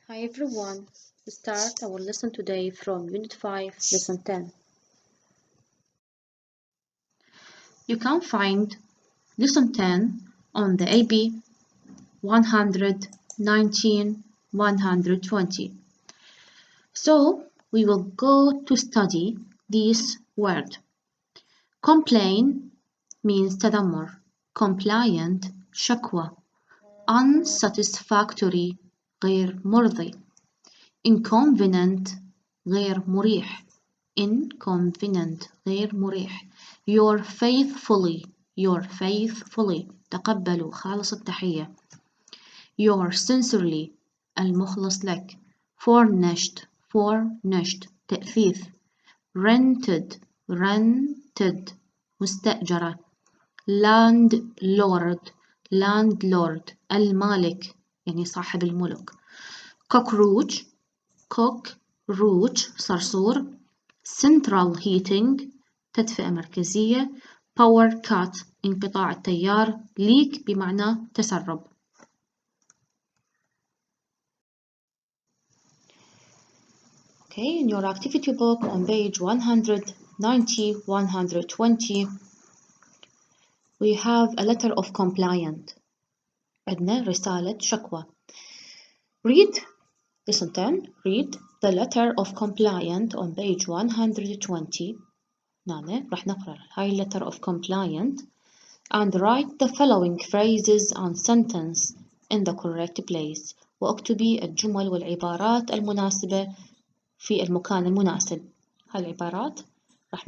Hi everyone, we start our lesson today from Unit 5, Lesson 10. You can find Lesson 10 on the AB 119-120. So we will go to study this word. Complain means تذمر, compliant شكوى, unsatisfactory غير مرضي. Inconvenient غير مريح. Inconvenient غير مريح. Your faithfully تقبلوا خالص التحية. Your sincerely المخلص لك. Furnished تأثيث. Rented مستأجرة. Landlord المالك يعني صاحب الملك. Cockroach صرصور. Central heating تدفئة مركزية. Power cut انقطاع التيار. Leak بمعنى تسرب. Okay, in your activity book on page 190-120 we have a letter of compliant. عندنا رسالة شكوى. Read Lesson 10. Read the letter of compliant on page 120. هنا راح نقرأ هاي letter of compliant and write the following phrases and sentence in the correct place. واكتبي الجمل والعبارات المناسبة في المكان المناسب. هاي العبارات راح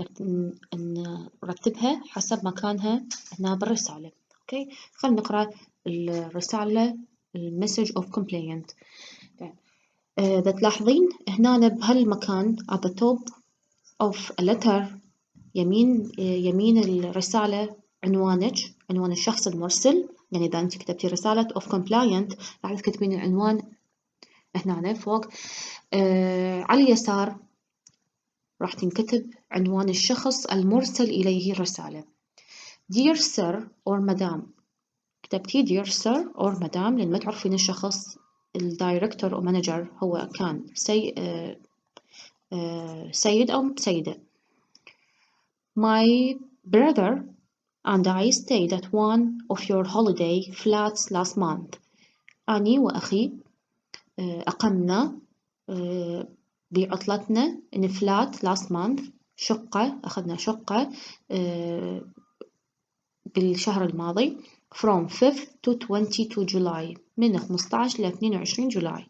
نرتبها حسب مكانها هنا بالرسالة. Okay. خلينا نقرأ الرسالة message of complaint. إذا تلاحظين هنا بهالمكان at the top of a letter يمين الرسالة عنوان الشخص المرسل. يعني إذا أنت كتبتي رسالة of compliant راح تكتبين العنوان هنا فوق. على اليسار راح تنكتب عنوان الشخص المرسل إليه الرسالة. Dear Sir or Madam كتبتي Dear Sir or Madam لأن ما تعرفين الشخص الدايركتور أو مانجر هو كان سيد أو سيدة. My brother and I stayed at one of your holiday flats last month. أني وأخي أقمنا بعطلتنا in flat last month أخذنا شقة بالشهر الماضي from 5th to 22 July من 15 ل 22 جولاي.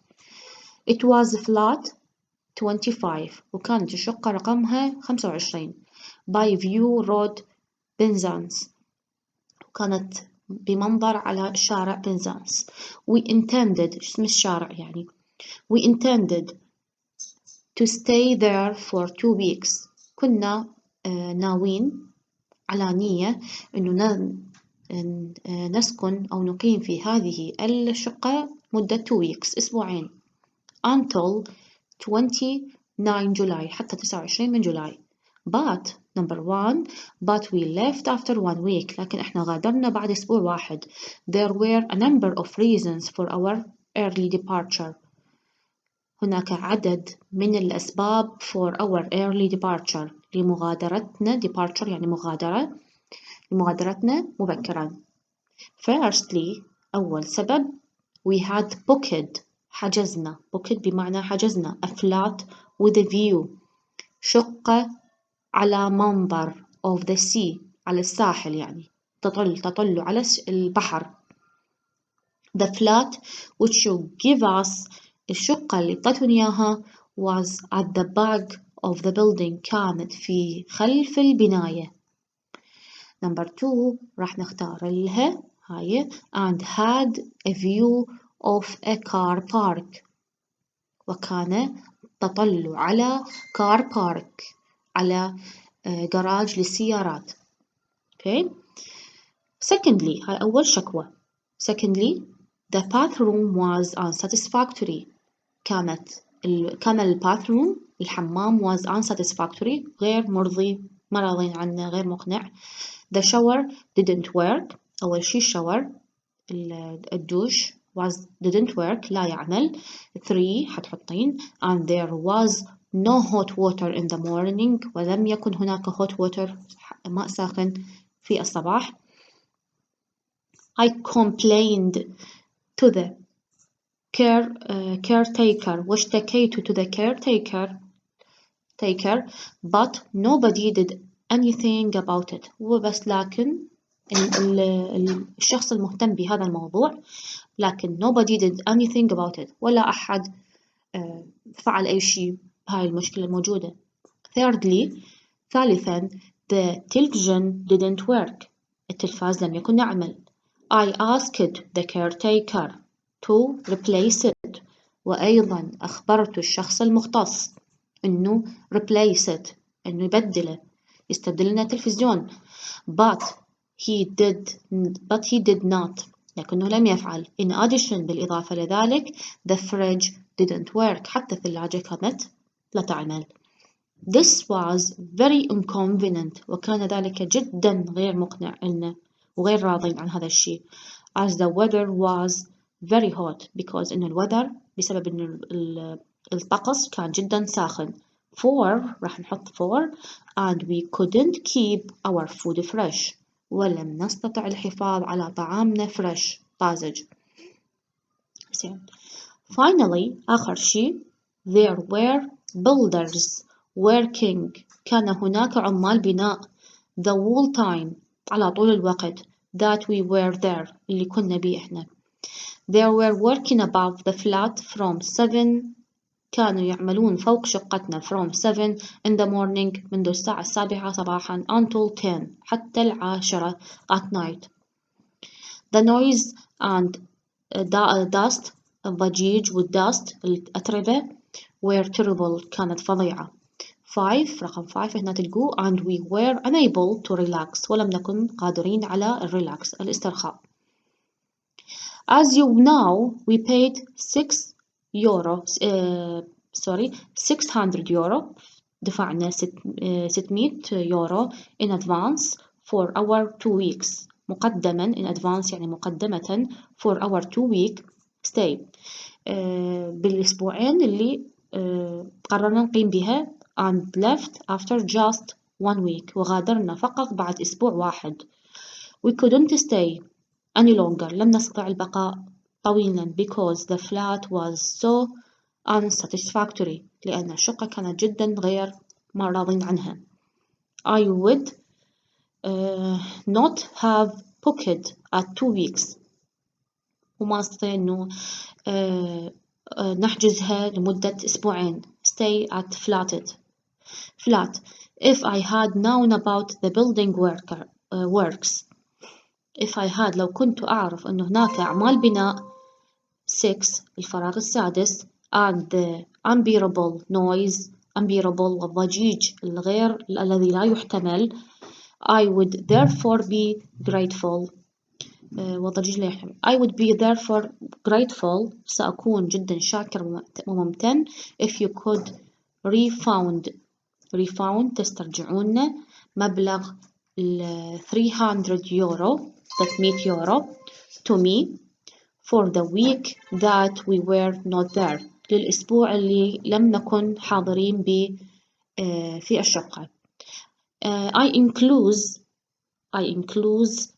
It was flat 25 وكانت الشقة رقمها 25 by view road بنزانس وكانت بمنظر على شارع بنزانس. We intended اسم الشارع يعني. We intended to stay there for 2 weeks. كنا ناويين على نية إنه نسكن أو نقيم في هذه الشقة مدة 2 weeks أسبوعين. Until 29 جولاي حتى 29 من جولاي. But number 1 but we left after 1 week لكن إحنا غادرنا بعد أسبوع واحد. There were a number of reasons for our early departure. هناك عدد من الأسباب for our early departure لمغادرتنا. departure يعني مغادرة. لمغادرتنا مبكرا. Firstly أول سبب we had booked حجزنا. booked بمعنى حجزنا a flat with a view شقة على منظر of the sea على الساحل يعني تطل على البحر. The flat which you give us الشقة اللي اعطتني إياها was at the back of the building كانت في خلف البناية. Number 2 راح نختار لها هاي and had a view of a car park وكان تطل على car park على جراج للسيارات. Okay. Secondly هاي أول شكوى. Secondly the bathroom was unsatisfactory. كان الباثروم الحمام was unsatisfactory غير مرضي ما راضين عنه غير مقنع. The shower didn't work. أول شي الشاور الدوش didn't work لا يعمل. 3 حتحطين and there was no hot water in the morning ولم يكن هناك hot water ماء ساخن في الصباح. I complained to the caretaker واشتكيت to the caretaker but nobody did anything about it. وبس لكن الشخص المهتم بهذا الموضوع لكن nobody did anything about it ولا أحد فعل أي شيء بهاي المشكلة الموجودة. Thirdly ثالثا the television didn't work التلفاز لم يكن يعمل. I asked the caretaker to replace it وأيضا أخبرت الشخص المختص إنه replace it إنه يبدله يستبدل لنا التلفزيون. but he did not لكنه لم يفعل. in addition بالإضافة لذلك the fridge didn't work حتى الثلاجة كانت لا تعمل. This was very inconvenient وكان ذلك جدا غير مقنع لنا وغير راضين عن هذا الشيء as the weather was very hot because إن الweather بسبب إن الطقس كان جدا ساخن. 4 راح نحط 4 and we couldn't keep our food fresh ولم نستطع الحفاظ على طعامنا fresh طازج. Finally آخر شيء there were builders working كان هناك عمال بناء the whole time على طول الوقت that we were there اللي كنا بيه إحنا. They were working above the flat from 7 كانوا يعملون فوق شقتنا from 7 in the morning منذ الساعة 7 صباحا until 10 حتى 10 at night. The noise and dust الضجيج والdust الأتربة were terrible كانت فظيعة. 5 رقم 5 هنا تلقوه and we were unable to relax ولم نكن قادرين على الريلاكس الاسترخاء. As you know we paid 600 euro دفعنا 600 يورو in advance for our 2 weeks مقدما in advance يعني مقدمة for our 2 week stay بالأسبوعين اللي قررنا نقيم بها and left after just 1 week وغادرنا فقط بعد أسبوع واحد. We couldn't stay any longer لم نستطع البقاء طويلا because the flat was so unsatisfactory لأن الشقة كانت جدا غير ما راضين عنها. I would not have booked at 2 weeks وما استطيع إنه نحجزها لمدة أسبوعين. Stay at flat. If I had known about the building works. If I had لو كنت أعرف أن هناك أعمال بناء. 6 الفراغ السادس and the unbearable noise unbearable الضجيج الذي لا يحتمل. I would therefore be grateful والضجيج لا يحتمل. I would be therefore grateful سأكون جدا شاكر وممتن if you could refund تسترجعون مبلغ 300 يورو 300 يورو to me for the week that we were not there للأسبوع اللي لم نكن حاضرين في الشقة. I include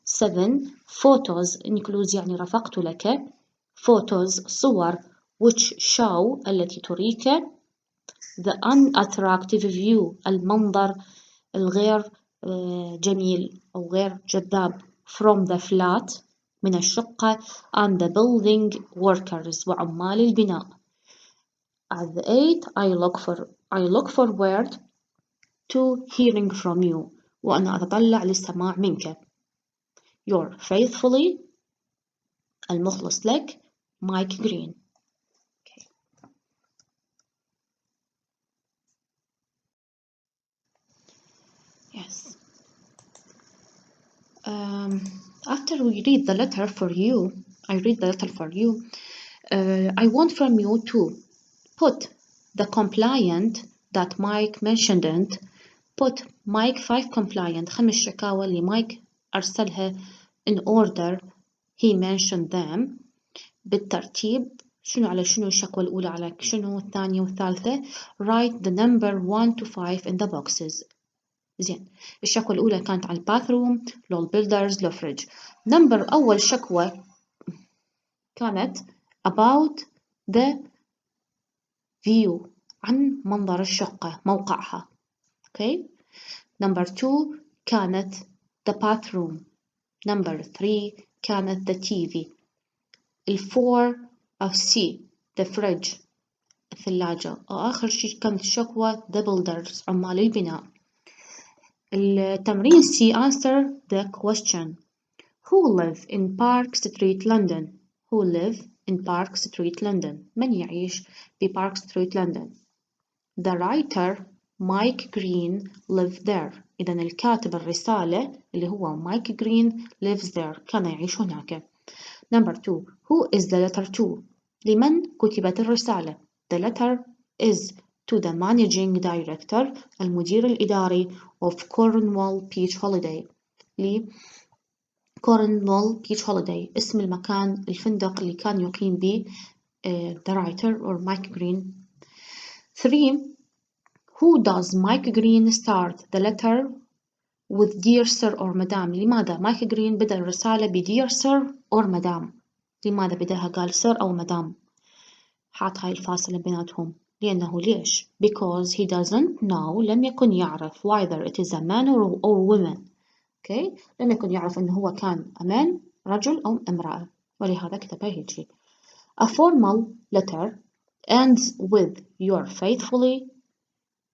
7 photos include يعني رافقت لك photos صور which show التي تريك the unattractive view المنظر الغير جميل أو غير جذاب from the flat من الشقة and the building workers وعمال البناء. At the 8 I look forward to hearing from you وأنا أتطلع للسماع منك. Your faithfully المخلص لك Mike Green. Okay. Yes. After we read the letter for you, I want from you to put the complaint that Mike mentioned put Mike 5 complaint 5 شكاوى اللي مايك أرسلها in order he mentioned them بالترتيب. شنو على شنو الشكوى الأولى على شنو الثانية والثالثة. write the number 1 to 5 in the boxes. زين، الشكوى الأولى كانت على الباثروم، لو البيلدرز، لو فريج. أول شكوى كانت about the view، عن منظر الشقة، موقعها. okay. number 2 كانت the bathroom. number 3 كانت the TV. 4 of C the fridge، الثلاجة. وآخر شيء كانت الشكوى the builders، عمال البناء. التمرين C answer the question. Who live in Park Street London? Who live in Park Street London؟ من يعيش ببارك ستريت لندن؟ The writer Mike Green lives there. إذا الكاتب الرسالة اللي هو مايك جرين lives there، كان يعيش هناك. number 2 who is the letter to؟ لمن كتبت الرسالة؟ the letter is to the managing director، المدير الإداري of Cornwall Beach Holiday. Cornwall Beach Holiday اسم المكان، الفندق اللي كان يقيم به the writer or Mike Green. 3 who does Mike Green start the letter with dear sir or madam؟ لماذا مايك جرين بدأ الرسالة ب dear sir or madam؟ لماذا بدأها قال sir أو madam؟ حاط هاي الفاصلة بيناتهم. لأنه ليش؟ because he doesn't know، لم يكن يعرف whether it is a man or woman. okay. لم يكن يعرف أنه هو كان a man، رجل أو امرأة، ولهذا كتبها هيجي. A formal letter ends with your faithfully.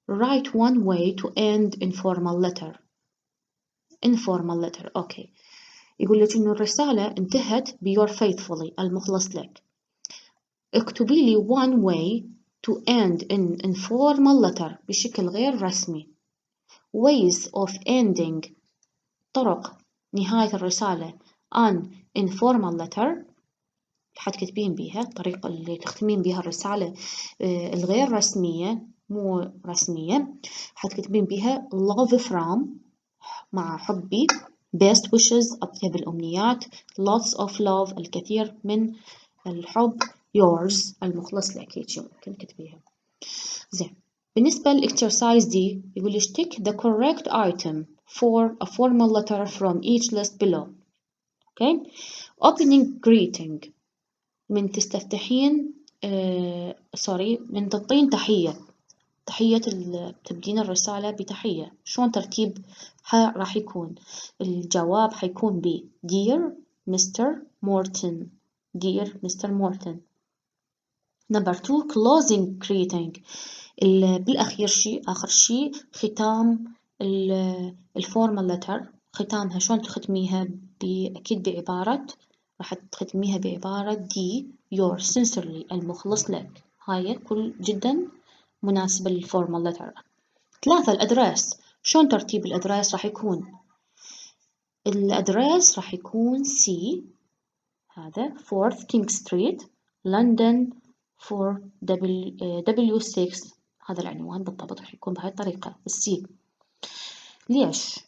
Write one way to end informal letter. informal letter. okay. يقول لك إنه الرسالة انتهت ب your faithfully، المخلص لك. اكتبي لي one way to end in informal letter بشكل غير رسمي. ways of ending، طرق نهاية الرسالة an informal letter، حتكتبين بيها الطريقة اللي تختمين بيها الرسالة الغير رسمية، مو رسمية. حتكتبين بيها love from، مع حبي، best wishes، أطيب الأمنيات، lots of love، الكثير من الحب، yours، المخلص لك. هيك ممكن تكتبيها. زين، بالنسبة للإكسرسايز دي يقول لك tick the correct item for a formal letter from each list below. okay. opening greeting، من تستفتحين من تعطين تحية تبدين الرسالة بتحية. شلون ترتيبها راح يكون؟ الجواب حيكون ب Dear Mr. Morton. Dear Mr. Morton. number 2 closing greeting، بالأخير شيء، آخر شيء، ختام الفورمال letter. ختامها شلون تختميها؟ أكيد بعبارة، راح تختميها بعبارة D your sincerely، المخلص لك. هاي كل جدا مناسبة للفورمال letter. 3 الأدرس. شلون ترتيب الأدرس راح يكون؟ الأدرس راح يكون C، هذا 4 King Street London 4W6، هذا العنوان بالضبط راح يكون بهاي الطريقة السي. ليش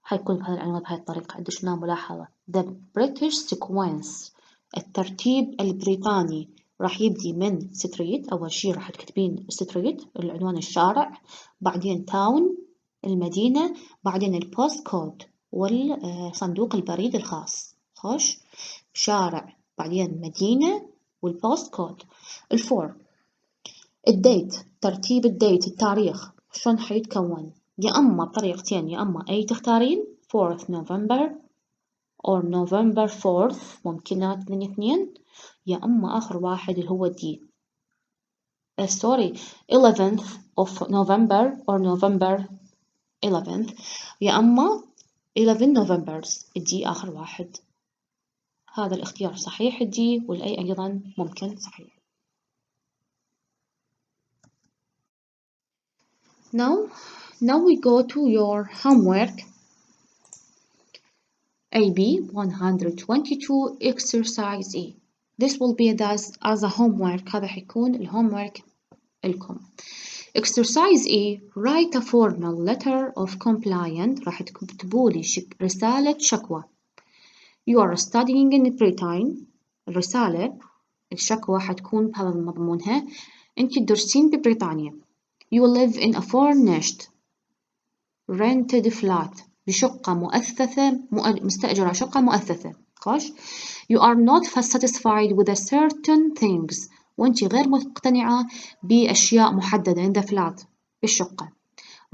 حيكون بهذا العنوان بهاي الطريقة؟ عندش هنا ملاحظة the British sequence، الترتيب البريطاني، راح يبدي من ستريت. أول شي راح تكتبين ستريت العنوان الشارع، بعدين تاون المدينة، بعدين البوست كود والصندوق البريد الخاص. خوش، شارع بعدين مدينة والبوست كود. 4 الديت، ترتيب الديت التاريخ شلون حيتكون؟ يا أما بطريقتين، يا أما أي تختارين 4th November or November 4th، ممكنات من اثنين، يا أما آخر واحد اللي هو دي sorry 11th of November or November 11th، يا أما 11 Novembers، الدي آخر واحد. هذا الاختيار صحيح الدي، والأي أيضا ممكن صحيح. Now we go to your homework. AB 122 exercise E. This will be as a homework. هذا حيكون الhomework لكم. Exercise E. Write a formal letter of complaint. راح تكتبوا لي رسالة شكوى. You are studying in Britain. الرسالة الشكوى حتكون بهذا مضمونها. أنت تدرسين ببريطانيا. You live in a furnished rented flat بشقة مؤثثة مستأجرة شقة مؤثثة. خوش. You are not satisfied with a certain things وأنت غير مقتنعة بأشياء محددة in the flat بالشقة.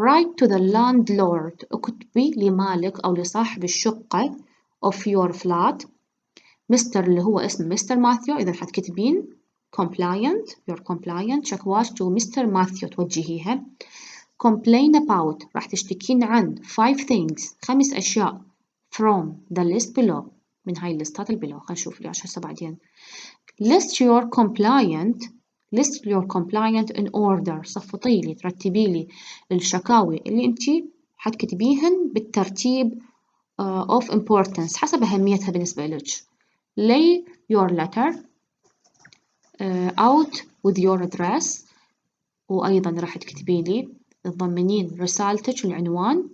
Write to the landlord اكتبي لمالك أو لصاحب الشقة of your flat. مستر اللي هو اسم مستر ماثيو، إذا حتكتبين compliant you're compliant شكواك to مستر ماثيو توجهيها. Complain about راح تشتكين عن 5 things 5 أشياء from the list below من هاي الليستات اللي below. خلينا نشوف ليش هسه بعدين. List your compliant in order صفطي لي ترتبي لي الشكاوي اللي انتي حتكتبيهن بالترتيب of importance حسب أهميتها بالنسبة لك. lay your letter out with your address وأيضا راح تكتبي لي تضمنين رسالتك والعنوان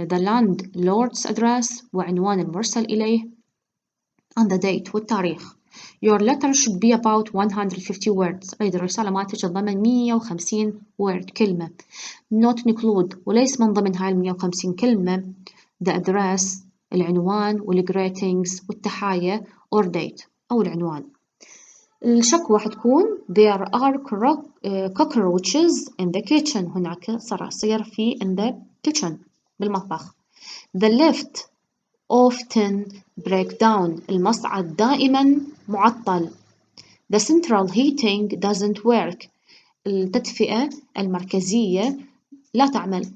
the landlord's address وعنوان المرسل إليه and the date والتاريخ. Your letter should be about 150 words. أيضا الرسالة مالتك تتضمن 150 word كلمة. Not include وليس من ضمن هاي 150 كلمة the address العنوان والgreetings والتحايا or date أو العنوان. الشكوى حتكون there are cockroaches in the kitchen. هناك صراصير في in the kitchen بالمطبخ. The lift often break down. المصعد دائما معطل. The central heating doesn't work. التدفئة المركزية لا تعمل.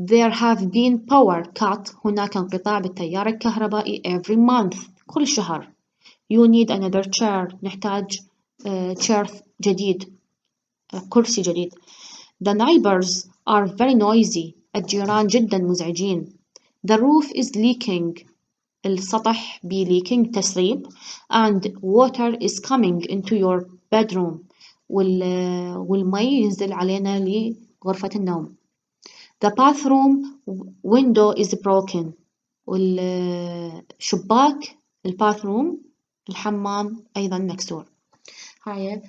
There have been power cut. هناك انقطاع بالتيار الكهربائي every month كل شهر. You need another chair. نحتاج chair جديد كرسي جديد. The neighbors are very noisy. الجيران جدا مزعجين. The roof is leaking. السطح leaking تسريب. And water is coming into your bedroom. والمي ينزل علينا لغرفة النوم. The bathroom window is broken. والشباك الباثروم الحمام أيضا مكسور. هاي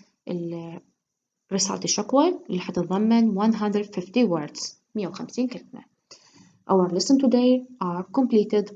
رسالة الشكوى اللي حتتضمن 150 words 150 كلمة. Our lesson today are completed.